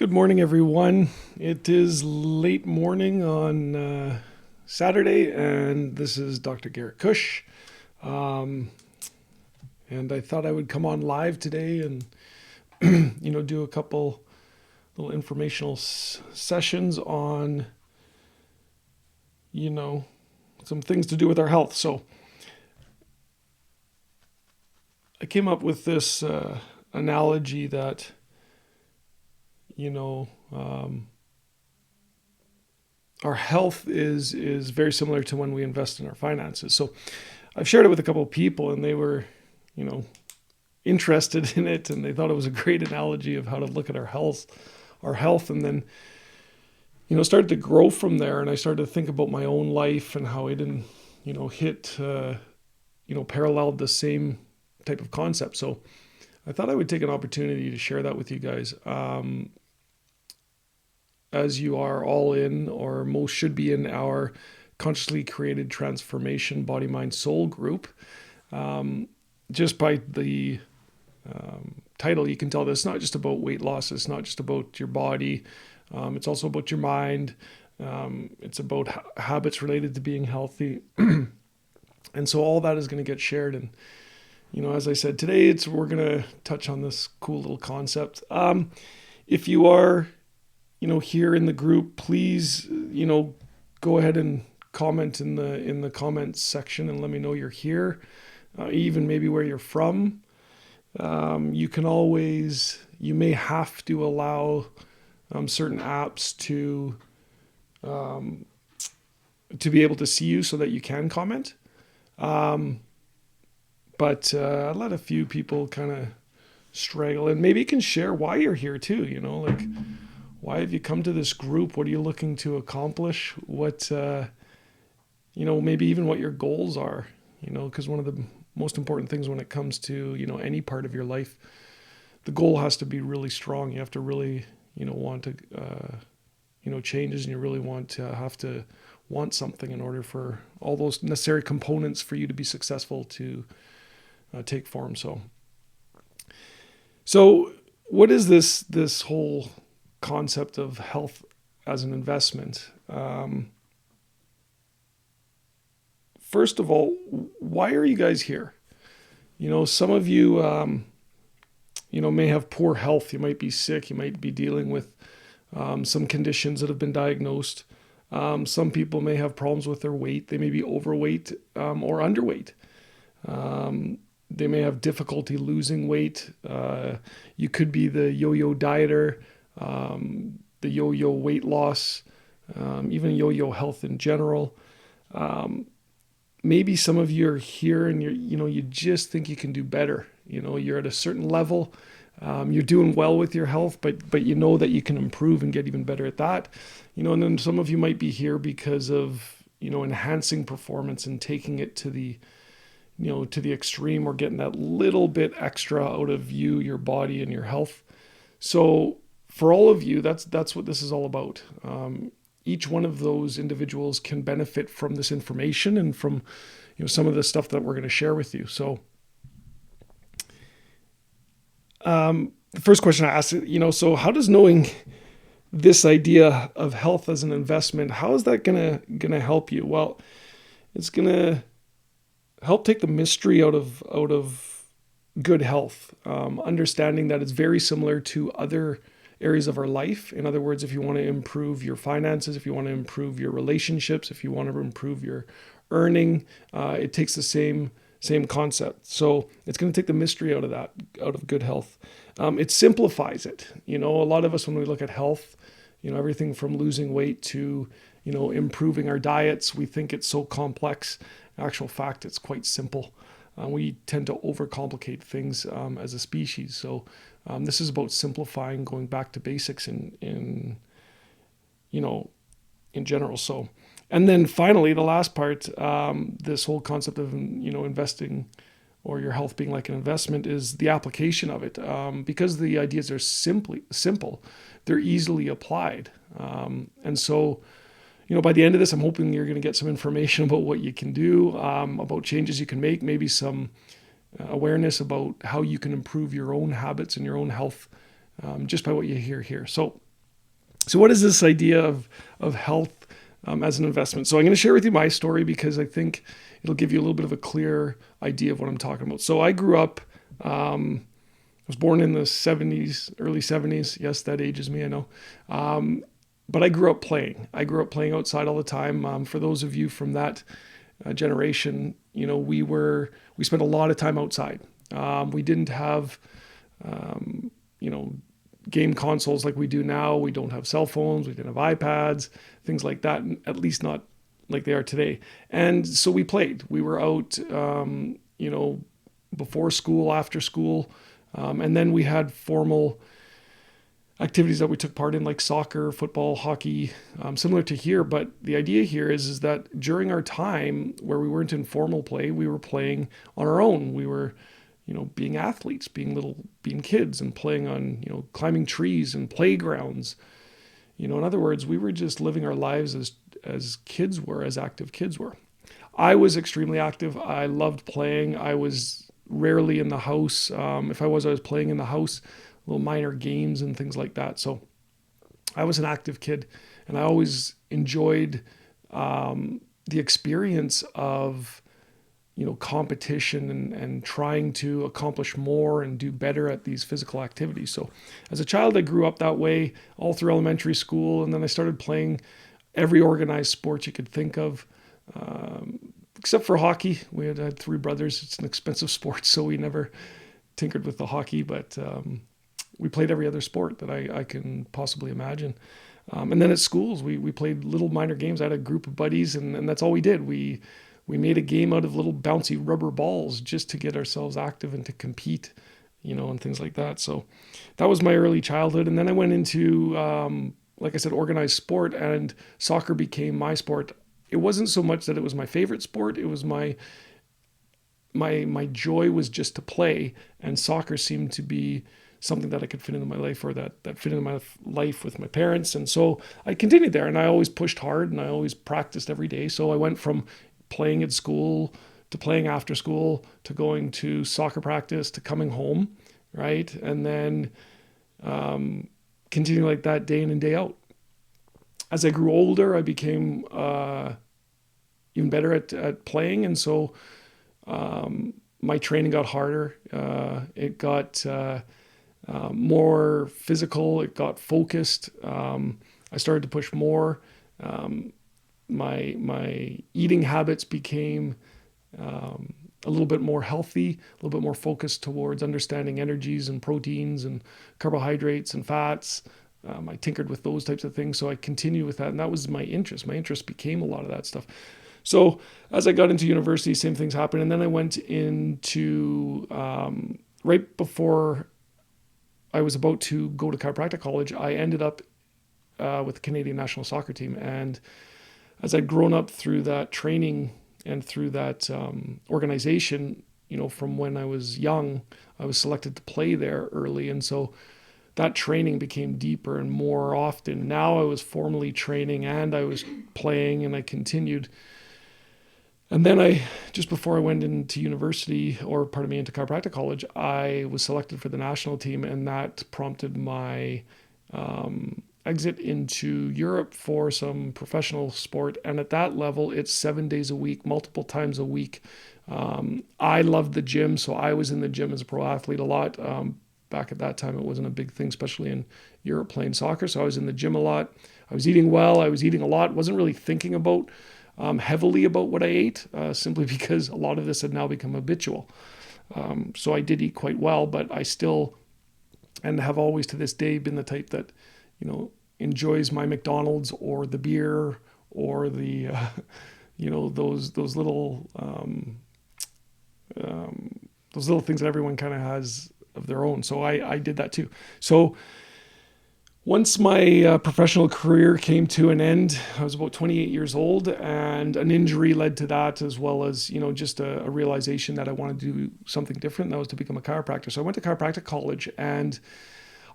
Good morning, everyone. It is late morning on Saturday, and this is Dr. Garrett Cush. Um, and I thought I would come on live today and do a couple little informational sessions on some things to do with our health. So I came up with this analogy that you know. Our health is very similar to when we invest in our finances. So I've shared it with a couple of people, and they were, you know, interested in it, and they thought it was a great analogy of how to look at our health, and then started to grow from there. And I started to think about my own life and how I didn't, hit, paralleled the same type of concept. So I thought I would take an opportunity to share that with you guys. As you are all in, or most should be in, our consciously created transformation body mind soul group. Just by the title, you can tell that it's not just about weight loss, it's not just about your body, it's also about your mind. It's about habits related to being healthy. And so all that is going to get shared. And as I said, today we're going to touch on this cool little concept. If you are here in the group, please, go ahead and comment in the comments section and let me know you're here, even maybe where you're from. You may have to allow certain apps to be able to see you so that you can comment. But I let a few people kind of straggle, and maybe you can share why you're here too, like, why have you come to this group? What are you looking to accomplish? What, maybe even what your goals are, because one of the most important things when it comes to, any part of your life, the goal has to be really strong. You have to really, want to, changes, and you really have to want something in order for all those necessary components for you to be successful to take form. So what is this whole concept of health as an investment? First of all, why are you guys here? Some of you, may have poor health. You might be sick. You might be dealing with some conditions that have been diagnosed. Some people may have problems with their weight. They may be overweight or underweight. They may have difficulty losing weight. You could be the yo-yo dieter, the yo-yo weight loss, even yo-yo health in general. Maybe some of you are here and you just think you can do better. You're at a certain level. You're doing well with your health, but you know that you can improve and get even better at that. And then some of you might be here because of, enhancing performance and taking it to the extreme, or getting that little bit extra out of you, your body, and your health. So for all of you, that's what this is all about. Each one of those individuals can benefit from this information and from some of the stuff that we're going to share with you. So the first question I asked, so how does knowing this idea of health as an investment, how is that gonna help you? Well, it's gonna help take the mystery out of good health, understanding that it's very similar to other areas of our life. In other words, if you want to improve your finances, if you want to improve your relationships, if you want to improve your earning, it takes the same concept. So it's going to take the mystery out of good health. It simplifies it. A lot of us, when we look at health, everything from losing weight to, improving our diets, we think it's so complex. In actual fact, it's quite simple. We tend to overcomplicate things as a species. So this is about simplifying, going back to basics in general. So, and then finally, the last part, this whole concept of investing, or your health being like an investment, is the application of it. Because the ideas are simple, they're easily applied. And so, by the end of this, I'm hoping you're going to get some information about what you can do, about changes you can make, maybe some awareness about how you can improve your own habits and your own health, just by what you hear here. So So what is this idea of health as an investment? So I'm going to share with you my story because I think it'll give you a little bit of a clear idea of what I'm talking about. So I grew up, I was born in the 70s, early 70s. Yes, that ages me, I know. But I grew up playing. I grew up playing outside all the time. For those of you from that generation, we spent a lot of time outside. We didn't have, you know, game consoles like we do now. We don't have cell phones. We didn't have iPads, things like that. At least not like they are today. And so we played. We were out, before school, after school, and then we had formal activities that we took part in, like soccer, football, hockey, similar to here. But the idea here is that during our time where we weren't in formal play, we were playing on our own. We were, being athletes, being kids, and playing on, climbing trees and playgrounds. In other words, we were just living our lives as kids were, as active kids were. I was extremely active. I loved playing. I was rarely in the house. If I was playing in the house, little minor games and things like that. So I was an active kid, and I always enjoyed the experience of competition and trying to accomplish more and do better at these physical activities. So as a child, I grew up that way all through elementary school, and then I started playing every organized sport you could think of. Except for hockey. We had three brothers. It's an expensive sport, so we never tinkered with the hockey, but we played every other sport that I can possibly imagine. And then at schools, we played little minor games. I had a group of buddies, and that's all we did. We made a game out of little bouncy rubber balls just to get ourselves active and to compete, and things like that. So that was my early childhood. And then I went into, like I said, organized sport, and soccer became my sport. It wasn't so much that it was my favorite sport. It was my joy was just to play, and soccer seemed to be something that I could fit into my life, or that fit into my life with my parents. And so I continued there, and I always pushed hard, and I always practiced every day. So I went from playing at school to playing after school to going to soccer practice to coming home, right? And then continuing like that day in and day out. As I grew older, I became even better at playing, and so my training got harder. It got more physical. It got focused. I started to push more. My eating habits became a little bit more healthy, a little bit more focused towards understanding energies and proteins and carbohydrates and fats. I tinkered with those types of things, so I continued with that, and that was my interest. My interest became a lot of that stuff. So as I got into university, same things happened, and then I went into right before I was about to go to chiropractic college, I ended up with the Canadian national soccer team, and as I'd grown up through that training and through that organization, from when I was young, I was selected to play there early, and so that training became deeper and more often. Now I was formally training and I was playing, and I continued. And then just before I went into university, into chiropractic college, I was selected for the national team, and that prompted my exit into Europe for some professional sport. And at that level, it's 7 days a week, multiple times a week. I loved the gym, so I was in the gym as a pro athlete a lot. Back at that time, it wasn't a big thing, especially in Europe playing soccer. So I was in the gym a lot. I was eating well. I was eating a lot. Wasn't really thinking about heavily about what I ate, simply because a lot of this had now become habitual. So I did eat quite well, but I still, and have always to this day, been the type that, enjoys my McDonald's or the beer or the, those little things that everyone kind of has of their own. So I did that too. So once my professional career came to an end, I was about 28 years old, and an injury led to that, as well as, just a realization that I wanted to do something different. And that was to become a chiropractor. So I went to chiropractic college, and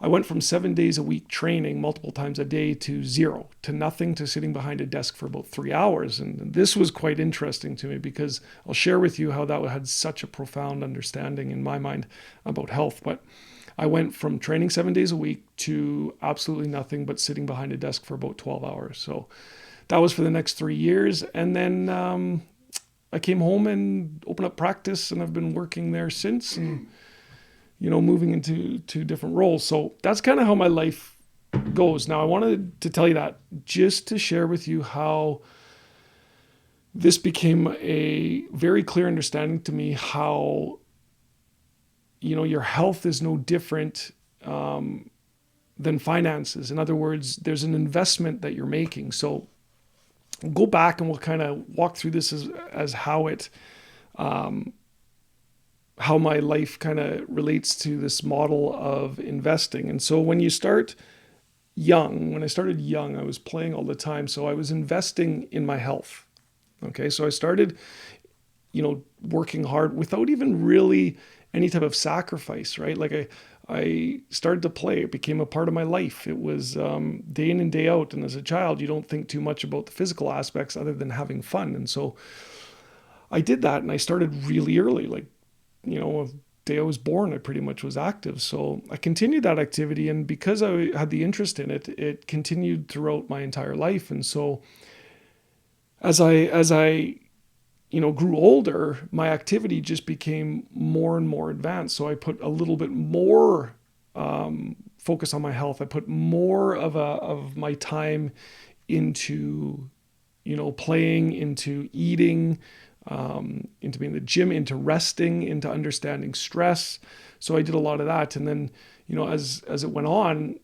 I went from 7 days a week training multiple times a day to zero, to nothing, to sitting behind a desk for about 3 hours. And this was quite interesting to me, because I'll share with you how that had such a profound understanding in my mind about health. But I went from training 7 days a week to absolutely nothing but sitting behind a desk for about 12 hours. So that was for the next 3 years. And then I came home and opened up practice, and I've been working there since, and moving into different roles. So that's kind of how my life goes. Now, I wanted to tell you that just to share with you how this became a very clear understanding to me how, your health is no different than finances. In other words, there's an investment that you're making. So go back and we'll kind of walk through this as how it, how my life kind of relates to this model of investing. And so when I started young, I was playing all the time. So I was investing in my health. Okay. So I started, working hard without even really any type of sacrifice, right? Like I started to play. It became a part of my life. It was day in and day out. And as a child, you don't think too much about the physical aspects other than having fun. And so I did that, and I started really early, like, the day I was born, I pretty much was active. So I continued that activity. And because I had the interest in it, it continued throughout my entire life. And so as I grew older, my activity just became more and more advanced. So I put a little bit more focus on my health. I put more of my time into, playing, into eating, into being in the gym, into resting, into understanding stress. So I did a lot of that. And then, as it went on,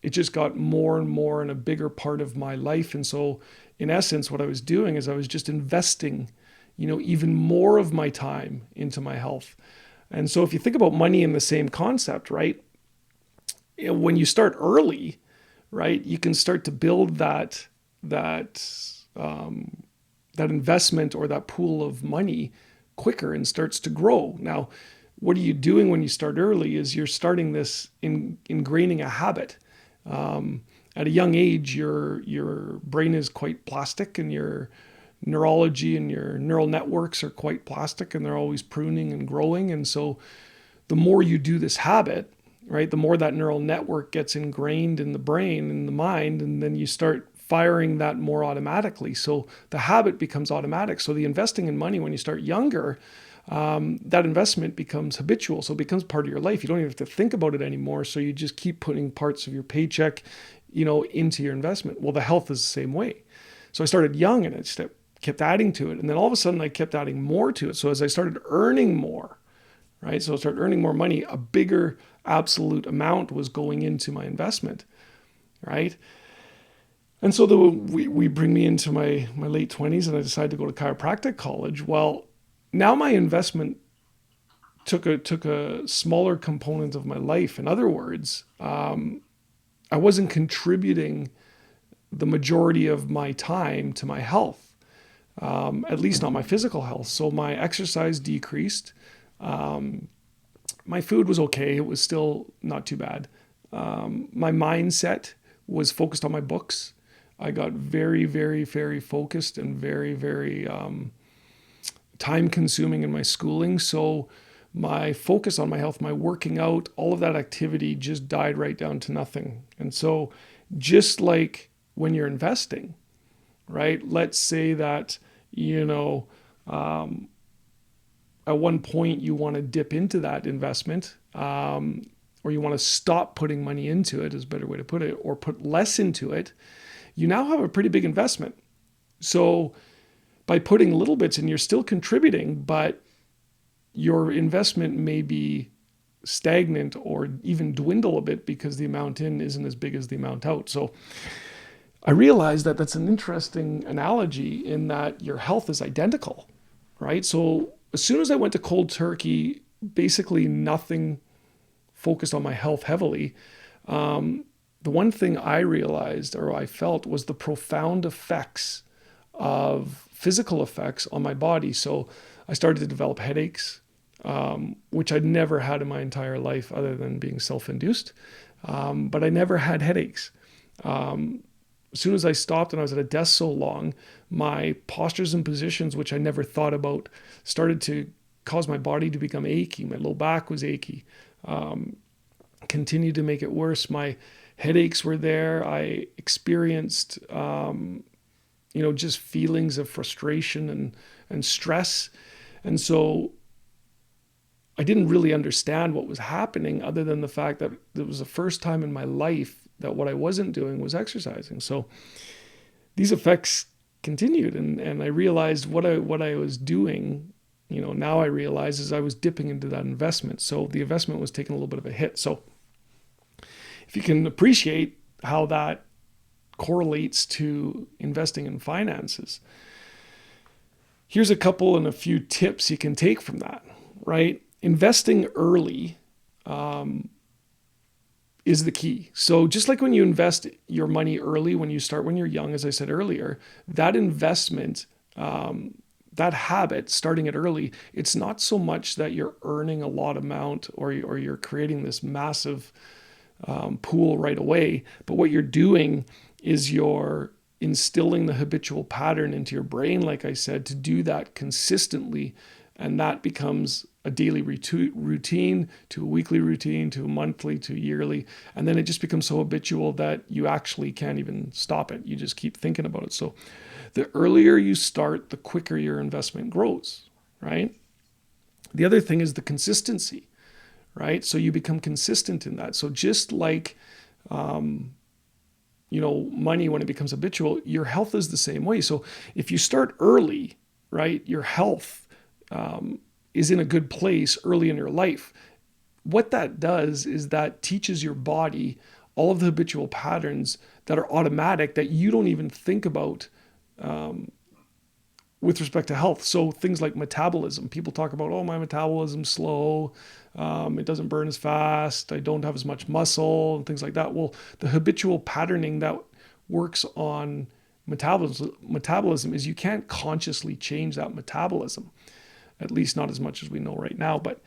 it just got more and more and a bigger part of my life. And so in essence, what I was doing is I was just investing, even more of my time into my health. And so if you think about money in the same concept, right? When you start early, right, you can start to build that investment or that pool of money quicker and starts to grow. Now, what are you doing when you start early is you're starting this ingraining a habit. At a young age, your brain is quite plastic, and your neurology and your neural networks are quite plastic, and they're always pruning and growing. And so the more you do this habit, right, the more that neural network gets ingrained in the brain, in the mind, and then you start firing that more automatically. So the habit becomes automatic. So the investing in money when you start younger, that investment becomes habitual. So it becomes part of your life. You don't even have to think about it anymore. So you just keep putting parts of your paycheck, into your investment. Well, the health is the same way. So I started young, and I just kept adding to it. And then all of a sudden I kept adding more to it. So as I started earning more, right? So I started earning more money, a bigger absolute amount was going into my investment, right? And so we bring me into my late 20s, and I decided to go to chiropractic college. Well, now my investment took a smaller component of my life. In other words, I wasn't contributing the majority of my time to my health, at least not my physical health. So my exercise decreased. My food was okay. It was still not too bad. My mindset was focused on my books. I got very, very, very focused and very, very time consuming in my schooling. So my focus on my health, my working out, all of that activity just died right down to nothing. And so just like when you're investing, right? Let's say that, at one point you want to dip into that investment, or you want to stop putting money into it is a better way to put it, or put less into it, you now have a pretty big investment. So by putting little bits in, you're still contributing, but your investment may be stagnant or even dwindle a bit because the amount in isn't as big as the amount out. So I realized that that's an interesting analogy in that your health is identical, right? So as soon as I went to cold turkey, basically nothing focused on my health heavily, the one thing I realized or I felt was the profound effects of physical effects on my body. So I started to develop headaches, which I'd never had in my entire life other than being self-induced. But I never had headaches. As soon as I stopped and I was at a desk so long, my postures and positions, which I never thought about, started to cause my body to become achy. My low back was achy. continued to make it worse. My headaches were there. I experienced, just feelings of frustration and stress. And so I didn't really understand what was happening, other than the fact that it was the first time in my life that what I wasn't doing was exercising. So these effects continued, and I realized what I was doing. Now I realize is I was dipping into that investment. So the investment was taking a little bit of a hit. So if you can appreciate how that correlates to investing in finances, here's a couple and a few tips you can take from that, right? Investing early is the key. So just like when you invest your money early, when you start when you're young, as I said earlier, that investment, that habit, starting it early, it's not so much that you're earning a lot amount or you're creating this massive pool right away, but what you're doing is you're instilling the habitual pattern into your brain, like I said, to do that consistently. And that becomes a daily routine, to a weekly routine, to a monthly, to yearly. And then it just becomes so habitual that you actually can't even stop it. You just keep thinking about it. So the earlier you start, the quicker your investment grows, right? The other thing is the consistency, right? So you become consistent in that. So just like, money, when it becomes habitual, your health is the same way. So if you start early, right, your health is in a good place early in your life. What that does is that teaches your body all of the habitual patterns that are automatic that you don't even think about with respect to health. So things like metabolism. People talk about, oh, my metabolism's slow. It doesn't burn as fast. I don't have as much muscle and things like that. Well, the habitual patterning that works on metabolism is you can't consciously change that metabolism, at least not as much as we know right now. But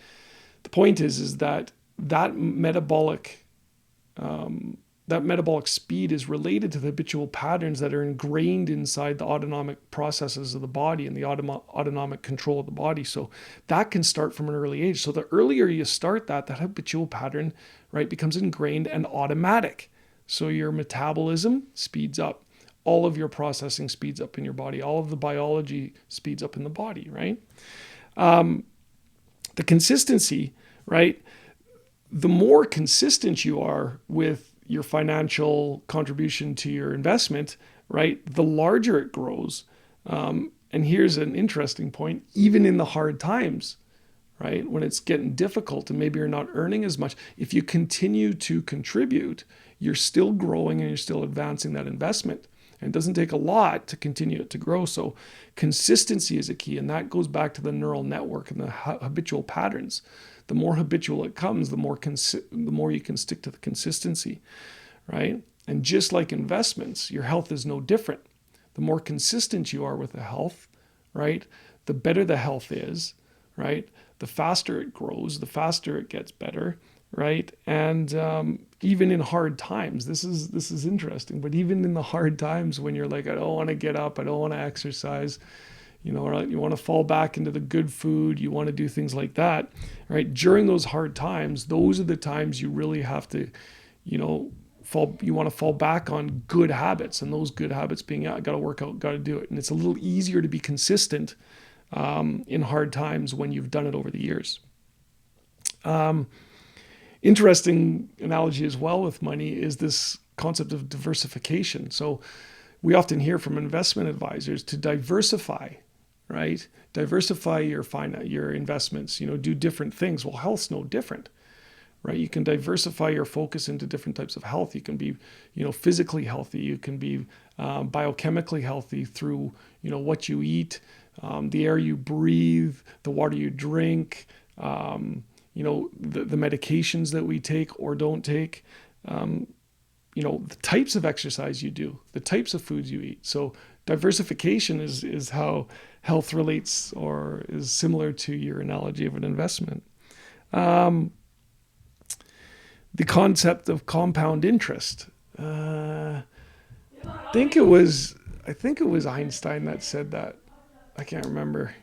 the point is that metabolic speed is related to the habitual patterns that are ingrained inside the autonomic processes of the body and the autonomic control of the body. So that can start from an early age. So the earlier you start that habitual pattern, right, becomes ingrained and automatic. So your metabolism speeds up. All of your processing speeds up in your body. All of the biology speeds up in the body, right? The consistency, right? The more consistent you are with your financial contribution to your investment, right, the larger it grows. And here's an interesting point, even in the hard times, right, when it's getting difficult and maybe you're not earning as much, if you continue to contribute, you're still growing and you're still advancing that investment. And it doesn't take a lot to continue it to grow. So consistency is a key. And that goes back to the neural network and the habitual patterns. The more habitual it comes, the more you can stick to the consistency, right? And just like investments, your health is no different. The more consistent you are with the health, right, the better the health is, right? The faster it grows, the faster it gets better, right? And even in hard times, this is interesting, but even in the hard times when you're like, I don't want to get up, I don't want to exercise, you want to fall back into the good food, you want to do things like that, right? During those hard times, those are the times you really have to, you want to fall back on good habits, and those good habits being, I got to work out, got to do it. And it's a little easier to be consistent in hard times when you've done it over the years. Interesting analogy as well with money is this concept of diversification. So we often hear from investment advisors to diversify, right? Diversify your investments, do different things. Well, health's no different, right? You can diversify your focus into different types of health. You can be, physically healthy. You can be biochemically healthy through, what you eat, the air you breathe, the water you drink, the medications that we take or don't take, the types of exercise you do, the types of foods you eat. So diversification is how health relates or is similar to your analogy of an investment. The concept of compound interest. I think it was Einstein that said that. I can't remember.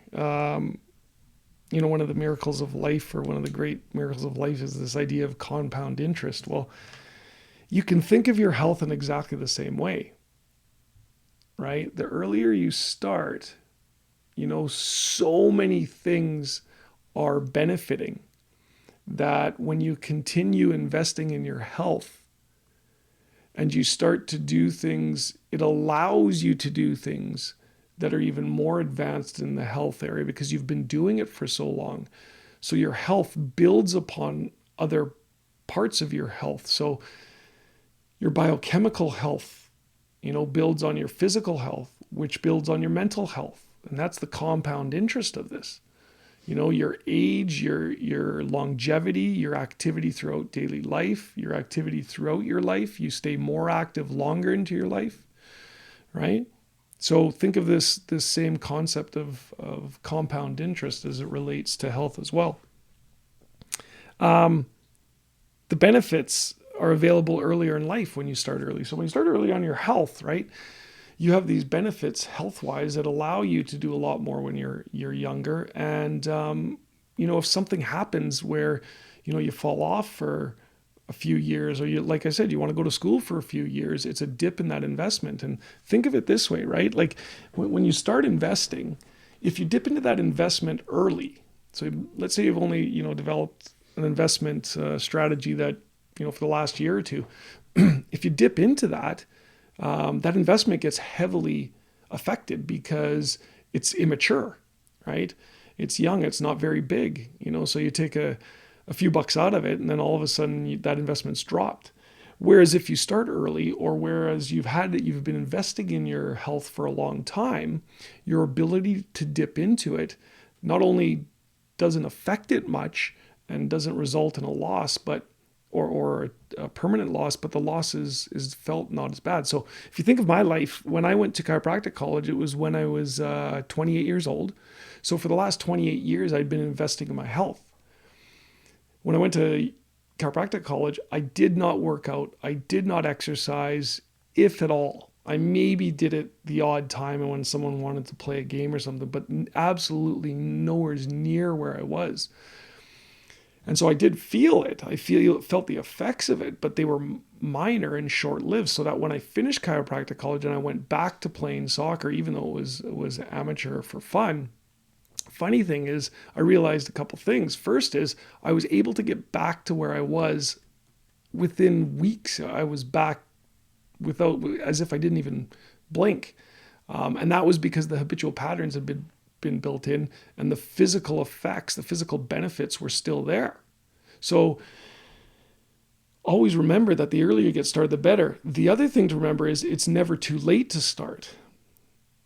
one of the miracles of life, or one of the great miracles of life, is this idea of compound interest. Well, you can think of your health in exactly the same way, right? The earlier you start, so many things are benefiting, that when you continue investing in your health and you start to do things, it allows you to do things that are even more advanced in the health area because you've been doing it for so long. So your health builds upon other parts of your health. So your biochemical health, builds on your physical health, which builds on your mental health. And that's the compound interest of this. Your age, your longevity, your activity throughout daily life, your activity throughout your life, you stay more active longer into your life, right? So think of this same concept of compound interest as it relates to health as well. The benefits are available earlier in life when you start early. So when you start early on your health, right, you have these benefits health-wise that allow you to do a lot more when you're younger. And if something happens where you fall off for a few years, or like I said, you want to go to school for a few years, it's a dip in that investment. And think of it this way, right? Like when you start investing, if you dip into that investment early, so let's say you've only developed an investment strategy that for the last year or two, if you dip into that, that investment gets heavily affected because it's immature, right? It's young, it's not very big, so you take a few bucks out of it and then all of a sudden that investment's dropped. Whereas if you start early, or whereas you've been investing in your health for a long time, your ability to dip into it not only doesn't affect it much and doesn't result in a loss, but or a permanent loss, but the loss is felt not as bad. So if you think of my life, when I went to chiropractic college, it was when I was 28 years old. So for the last 28 years, I'd been investing in my health. When I went to chiropractic college, I did not work out. I did not exercise, if at all. I maybe did it the odd time when someone wanted to play a game or something, but absolutely nowhere near where I was. And so I did feel it. Felt the effects of it, but they were minor and short-lived. So that when I finished chiropractic college and I went back to playing soccer, even though it was amateur for fun, funny thing is I realized a couple things. First is I was able to get back to where I was within weeks. I was back as if I didn't even blink. And that was because the habitual patterns had been built in, and the physical effects, the physical benefits were still there. So always remember that the earlier you get started, the better. The other thing to remember is it's never too late to start,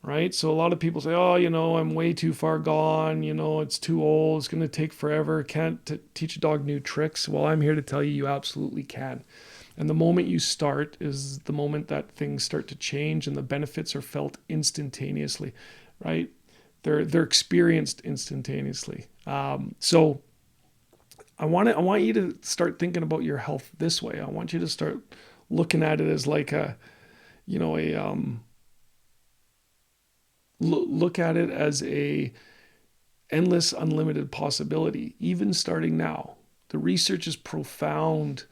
right? So a lot of people say, oh, I'm way too far gone. It's too old. It's going to take forever. Can't teach a dog new tricks. Well, I'm here to tell you, you absolutely can. And the moment you start is the moment that things start to change and the benefits are felt instantaneously, right? They're experienced instantaneously. So I want you to start thinking about your health this way. I want you to start looking at it as like look at it as a endless, unlimited possibility. Even starting now, the research is profound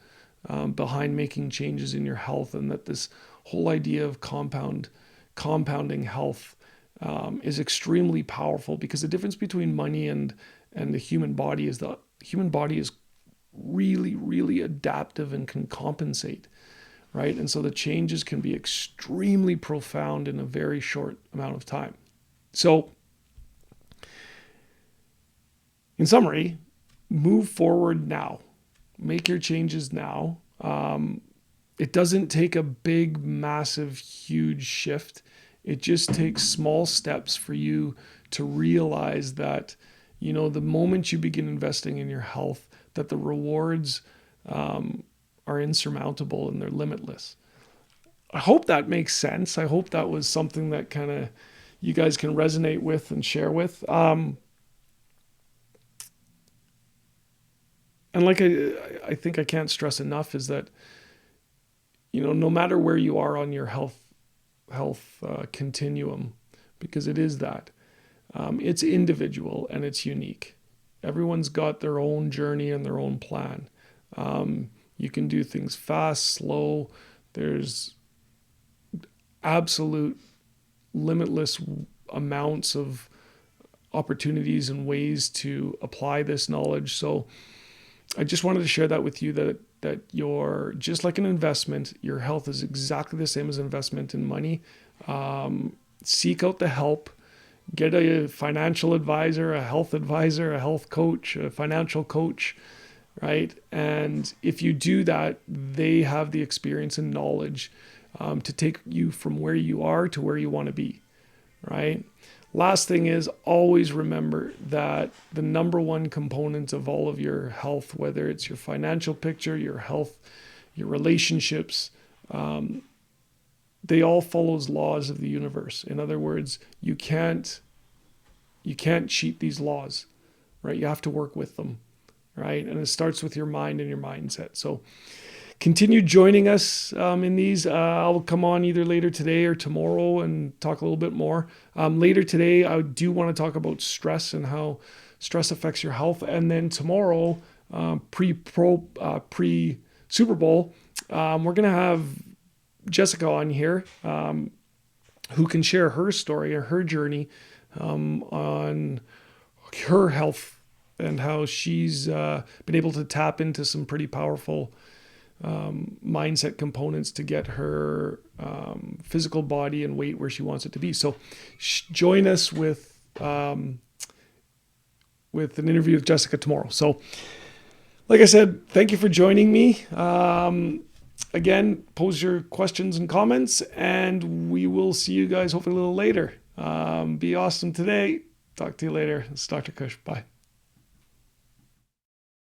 behind making changes in your health, and that this whole idea of compounding health is extremely powerful, because the difference between money and the human body is the human body is really, really adaptive and can compensate, right? And so the changes can be extremely profound in a very short amount of time. So in summary, move forward now. Make your changes now. It doesn't take a big, massive, huge shift. It just takes small steps for you to realize that, the moment you begin investing in your health, that the rewards are insurmountable and they're limitless. I hope that makes sense. I hope that was something that kind of you guys can resonate with and share with. And like I think I can't stress enough is that, no matter where you are on your health continuum, because it is that, it's individual and it's unique. Everyone's got their own journey and their own plan. You can do things fast, slow. There's absolute limitless amounts of opportunities and ways to apply this knowledge. So I just wanted to share that with you, that you're just like an investment. Your health is exactly the same as investment in money. Seek out the help. Get a financial advisor, a health coach, a financial coach, right? And if you do that, they have the experience and knowledge to take you from where you are to where you want to be, right? Last thing is, always remember that the number one component of all of your health, whether it's your financial picture, your health, your relationships, they all follow laws of the universe. In other words, you can't cheat these laws, right? You have to work with them, right? And it starts with your mind and your mindset. So continue joining us in these. I'll come on either later today or tomorrow and talk a little bit more. Later today, I do want to talk about stress and how stress affects your health. And then tomorrow, pre-Super Bowl, we're going to have Jessica on here, who can share her story or her journey on her health and how she's been able to tap into some pretty powerful mindset components to get her physical body and weight where she wants it to be. So join us with an interview with Jessica tomorrow. So like I said, thank you for joining me. Again, pose your questions and comments, and we will see you guys hopefully a little later. Be awesome today. Talk to you later. It's Dr. Kush. Bye.